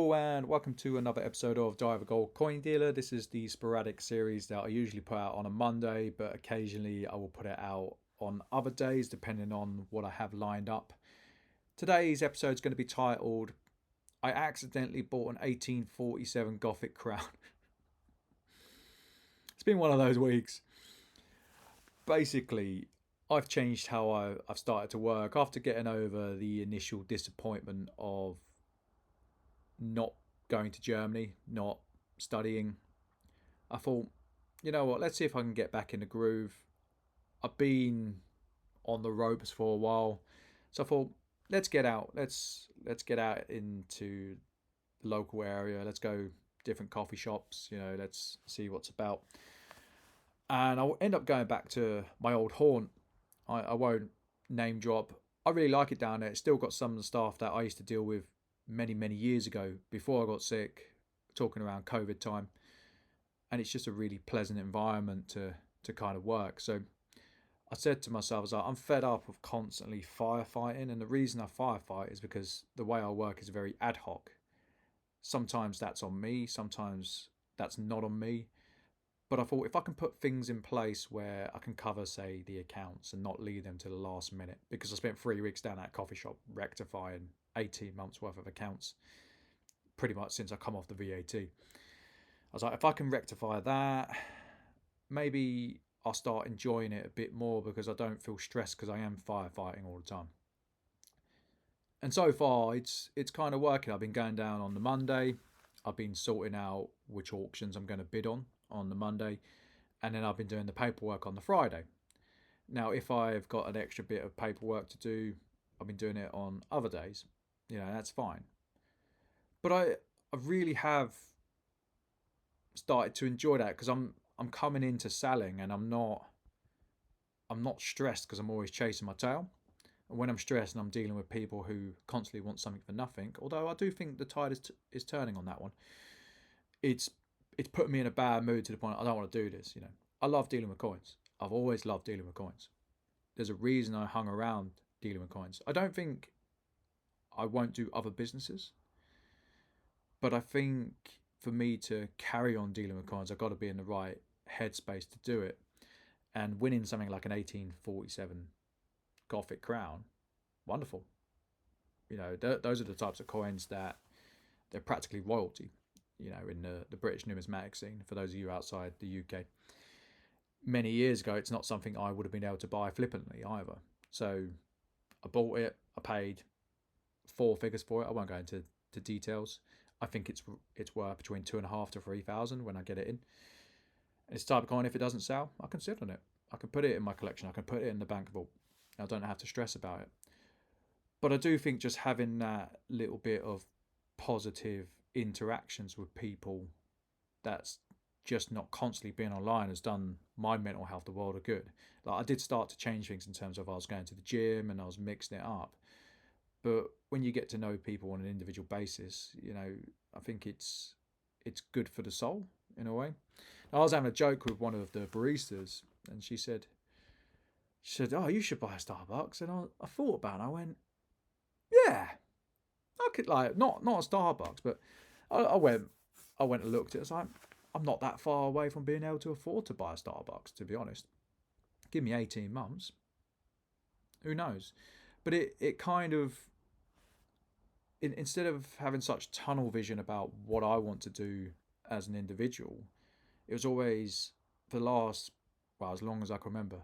And welcome to another episode of Diver Gold Coin Dealer. This is the sporadic series that I usually put out on a Monday, but occasionally I will put it out on other days depending on what I have lined up. Today's episode is going to be titled I accidentally bought an 1847 Gothic crown. It's been one of those weeks. Basically, I've changed how I've started to work after getting over the initial disappointment of not going to Germany, not studying. I thought, you know what, let's see if I can get back in the groove. I've been on the ropes for a while. So I thought, let's get out. Let's get out into the local area. Let's go different coffee shops, let's see what's about. And I'll end up going back to my old haunt. I won't name drop. I really like it down there. It's still got some of the staff that I used to deal with many years ago before I got sick, talking around COVID time. And it's just a really pleasant environment to kind of work. So I said to myself, I was like, I'm fed up of constantly firefighting. And the reason I firefight is because the way I work is very ad hoc. Sometimes that's on me, sometimes that's not on me. But I thought if I can put things in place where I can cover, say, the accounts and not leave them to the last minute, because I spent 3 weeks down at a coffee shop rectifying 18 months worth of accounts, pretty much since I come off the VAT. I was like, if I can rectify that, maybe I'll start enjoying it a bit more because I don't feel stressed because I am firefighting all the time. And so far, it's kind of working. I've been going down on the Monday. I've been sorting out which auctions I'm going to bid on the Monday, and then I've been doing the paperwork on the Friday. Now, if I've got an extra bit of paperwork to do, I've been doing it on other days. That's fine. But I really have started to enjoy that because I'm coming into selling and I'm not stressed because I'm always chasing my tail. And when I'm stressed and I'm dealing with people who constantly want something for nothing, although I do think the tide is turning on that one, it's put me in a bad mood to the point I don't want to do this. I love dealing with coins. I've always loved dealing with coins. There's a reason I hung around dealing with coins. I don't think I won't do other businesses, but I think for me to carry on dealing with coins, I've got to be in the right headspace to do it. And winning something like an 1847 Gothic crown, wonderful. Those are the types of coins that they're practically royalty. In the British numismatic scene. For those of you outside the UK, many years ago, it's not something I would have been able to buy flippantly either. So I bought it. I paid 4 figures for it. I won't go into details. I think it's worth between 2.5 to 3,000 when I get it in. And it's the type of coin, if it doesn't sell, I can sit on it. I can put it in my collection. I can put it in the bank vault. I don't have to stress about it. But I do think just having that little bit of positive interactions with people that's just not constantly being online has done my mental health the world of good. Like, I did start to change things in terms of I was going to the gym and I was mixing it up. But when you get to know people on an individual basis, I think it's good for the soul in a way. I was having a joke with one of the baristas, and she said, "Oh, you should buy a Starbucks." And I thought about it. And I went, "Yeah, I could, like, not a Starbucks, but I went and looked at it. I was like, I'm not that far away from being able to afford to buy a Starbucks, to be honest. Give me 18 months. Who knows?" But it kind of, instead of having such tunnel vision about what I want to do as an individual, it was always, for the last, well, as long as I can remember,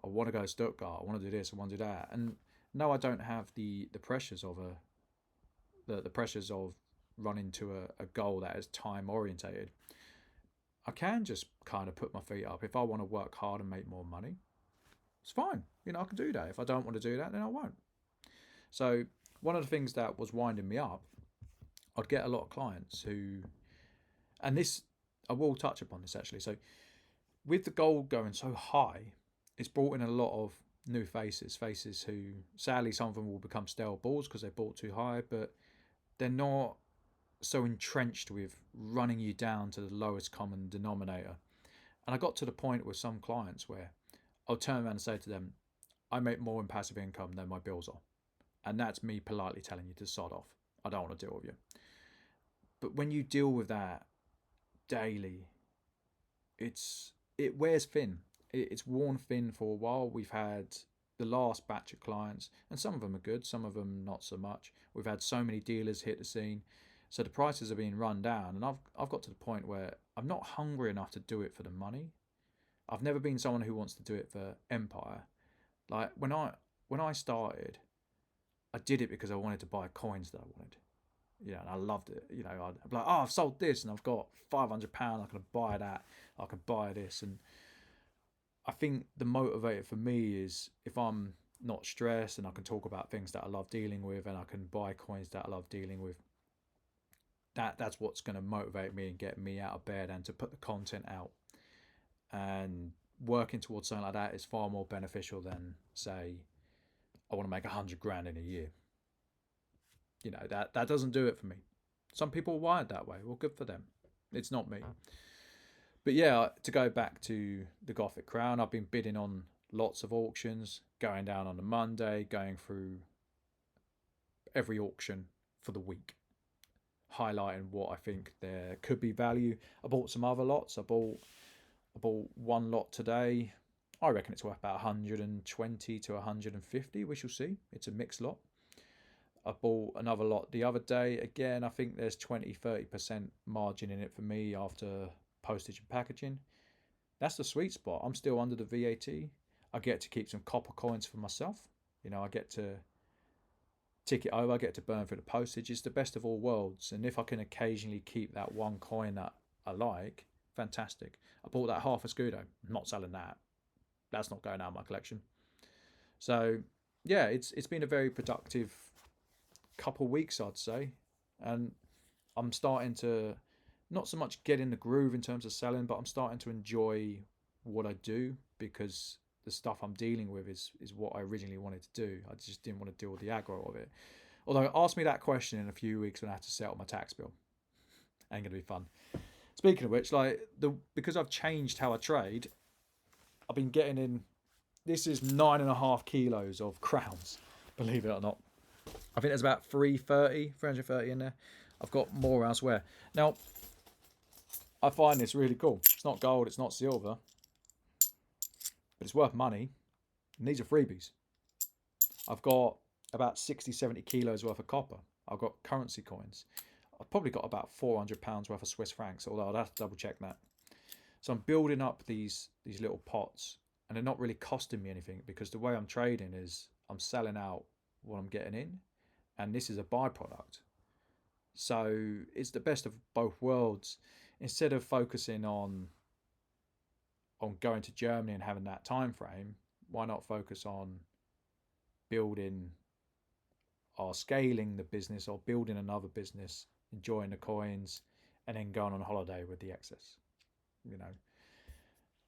I want to go to Stuttgart, I want to do this, I want to do that. And no, I don't have the pressures of the pressures of running to a goal that is time orientated. I can just kind of put my feet up. If I want to work hard and make more money, it's fine. I can do that. If I don't want to do that, then I won't. So one of the things that was winding me up, I'd get a lot of clients who, and this, I will touch upon this actually. So with the gold going so high, it's brought in a lot of new faces who, sadly, some of them will become stale balls because they bought too high, but they're not so entrenched with running you down to the lowest common denominator. And I got to the point with some clients where I'll turn around and say to them, I make more in passive income than my bills are. And that's me politely telling you to sod off. I don't want to deal with you. But when you deal with that daily, it wears thin. It's worn thin for a while. We've had the last batch of clients, and some of them are good, some of them not so much. We've had so many dealers hit the scene, so the prices are being run down, and I've got to the point where I'm not hungry enough to do it for the money. I've never been someone who wants to do it for empire. Like when I started, I did it because I wanted to buy coins that I wanted. And I loved it. I'd be like, oh, I've sold this and I've got £500. I can buy that. I can buy this. And I think the motivator for me is if I'm not stressed and I can talk about things that I love dealing with and I can buy coins that I love dealing with, that's what's going to motivate me and get me out of bed and to put the content out. And working towards something like that is far more beneficial than, say, I want to make 100 grand in a year. That doesn't do it for me. Some people are wired that way. Well, good for them. It's not me. But yeah, to go back to the Gothic crown, I've been bidding on lots of auctions, going down on a Monday, going through every auction for the week, highlighting what I think there could be value. I bought some other lots. I bought one lot today. I reckon it's worth about 120 to 150. We shall see. It's a mixed lot. I bought another lot the other day. Again, I think there's 20-30% margin in it for me after postage and packaging. That's the sweet spot. I'm still under the VAT. I get to keep some copper coins for myself. I get to tick it over. I get to burn through the postage. It's the best of all worlds. And if I can occasionally keep that one coin that I like, fantastic. I bought that half a Scudo. I'm not selling that. That's not going out of my collection. So yeah, it's been a very productive couple of weeks, I'd say, and I'm starting to not so much get in the groove in terms of selling, but I'm starting to enjoy what I do because the stuff I'm dealing with is what I originally wanted to do. I just didn't want to deal with the aggro of it. Although ask me that question in a few weeks when I have to settle my tax bill. Ain't gonna be fun. Speaking of which, because I've changed how I trade, I've been getting in. This is 9.5 kilos of crowns, believe it or not. I think there's about 330 in there. I've got more elsewhere. Now, I find this really cool. It's not gold, it's not silver, but it's worth money. And these are freebies. I've got about 60-70 kilos worth of copper. I've got currency coins. I've probably got about £400 worth of Swiss francs, although I'd have to double check that. So I'm building up these little pots, and they're not really costing me anything because the way I'm trading is I'm selling out what I'm getting in, and this is a byproduct. So it's the best of both worlds. Instead of focusing on going to Germany and having that time frame, why not focus on building or scaling the business or building another business, enjoying the coins, and then going on holiday with the excess,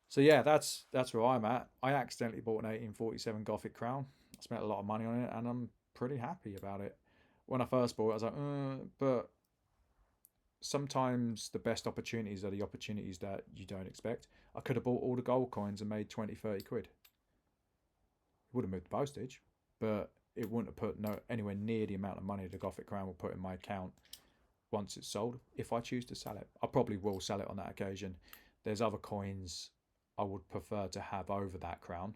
So yeah, that's where I'm at. I accidentally bought an 1847 Gothic crown. I spent a lot of money on it, and I'm pretty happy about it. When I first bought it, I was like, but sometimes the best opportunities are the opportunities that you don't expect. I could have bought all the gold coins and made 20-30 quid. It would have moved the postage, but it wouldn't have put anywhere near the amount of money the Gothic crown will put in my account once it's sold. If I choose to sell it, I probably will sell it on that occasion. There's other coins I would prefer to have over that crown,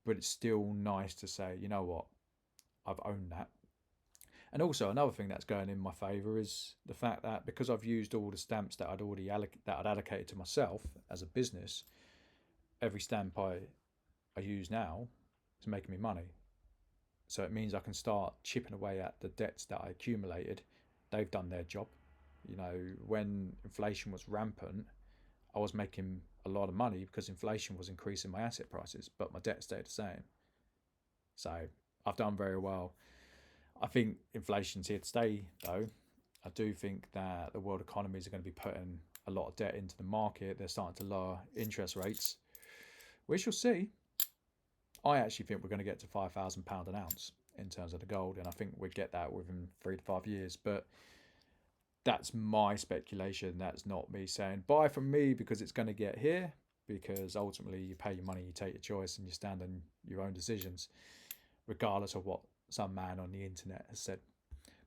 but it's still nice to say, you know what, I've owned that. And also another thing that's going in my favour is the fact that because I've used all the stamps that I'd allocated to myself as a business, every stamp I use now is making me money. So it means I can start chipping away at the debts that I accumulated. They've done their job. When inflation was rampant, I was making a lot of money because inflation was increasing my asset prices, but my debt stayed the same. So I've done very well. I think inflation's here to stay, though. I do think that the world economies are going to be putting a lot of debt into the market. They're starting to lower interest rates. We shall see. I actually think we're going to get to £5,000 an ounce in terms of the gold, and I think we'd get that within 3 to 5 years. But that's my speculation. That's not me saying buy from me because it's going to get here, because ultimately you pay your money, you take your choice, and you stand on your own decisions, regardless of what some man on the internet has said.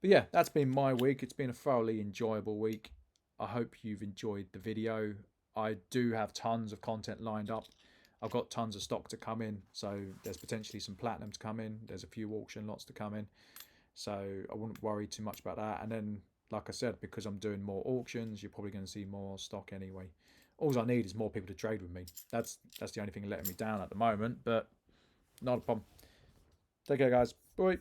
But yeah, that's been my week. It's been a thoroughly enjoyable week. I hope you've enjoyed the video. I do have tons of content lined up. I've got tons of stock to come in, so there's potentially some platinum to come in. There's a few auction lots to come in, so I wouldn't worry too much about that. And then, like I said, because I'm doing more auctions, you're probably going to see more stock anyway. All I need is more people to trade with me. That's the only thing letting me down at the moment, but not a problem. Take care, guys. Bye.